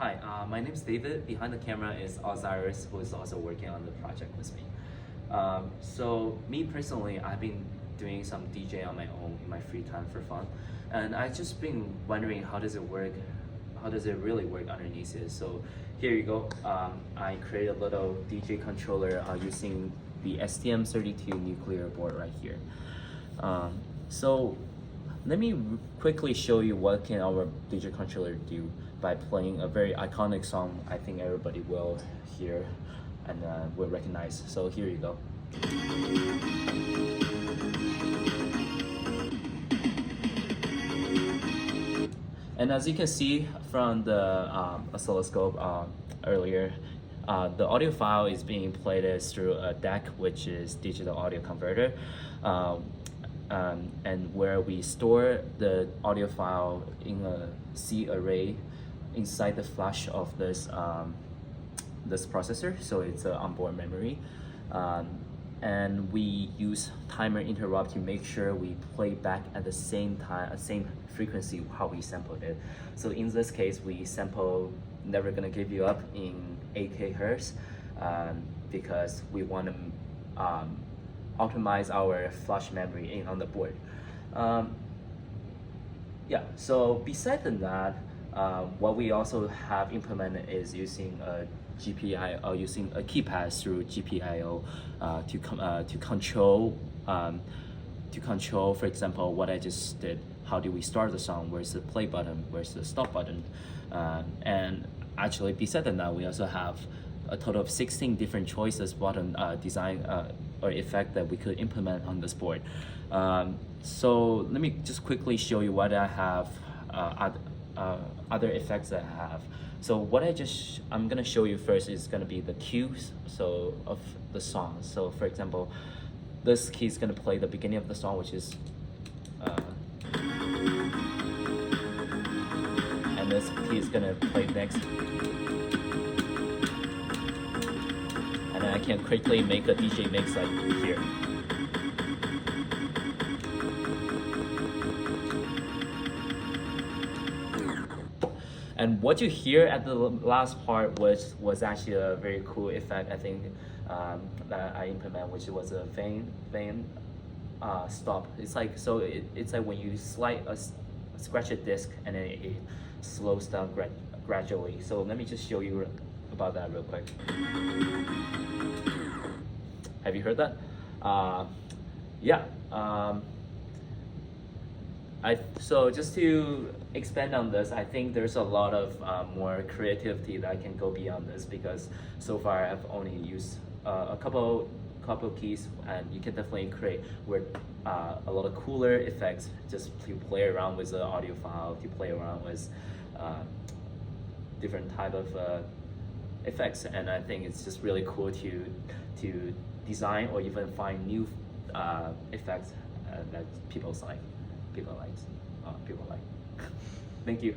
Hi, my name is David. Behind the camera is Osiris, who is also working on the project with me. So me personally, I've been doing some DJ on my own in my free time for fun, and I've just been wondering how does it work, how does it really work underneath it. So here you go. I created a little DJ controller using the STM32 Nucleo board right here. So let me quickly show you what can our DJ controller do by playing a very iconic song I think everybody will hear and will recognize. So here you go. And as you can see from the oscilloscope earlier, the audio file is being played through a DAC, which is digital audio converter. And where we store the audio file in a C array inside the flash of this this processor, so it's an onboard memory, and we use timer interrupt to make sure we play back at the same time, same frequency how we sampled it. So in this case, we sample Never Gonna Give You Up in 8K hertz because we want to optimize our flash memory in on the board. Yeah, so besides that, what we also have implemented is using a GPIO, using a keypad through GPIO to control, for example, what I just did. How do we start the song? Where's the play button? Where's the stop button? And actually, besides that, we also have a total of 16 different choices button design or effect that we could implement on this board. So let me just quickly show you what I have, other effects that I have. So what I'm gonna show you first is gonna be the cues of the song. So for example, this key is gonna play the beginning of the song, which is and this key is gonna play next. And then I can quickly make a DJ mix like here. And what you hear at the last part was actually a very cool effect, I think, that I implement, which was a vein stop. It's like it's like when you scratch a disc and then it slows down gradually. So let me just show you about that real quick. Have you heard that? Yeah. So just to expand on this, I think there's a lot of more creativity that can go beyond this, because so far I've only used a couple keys, and you can definitely create a lot of cooler effects just to play around with the audio file, to play around with different type of effects. And I think it's just really cool to design or even find new effects that people like. Thank you.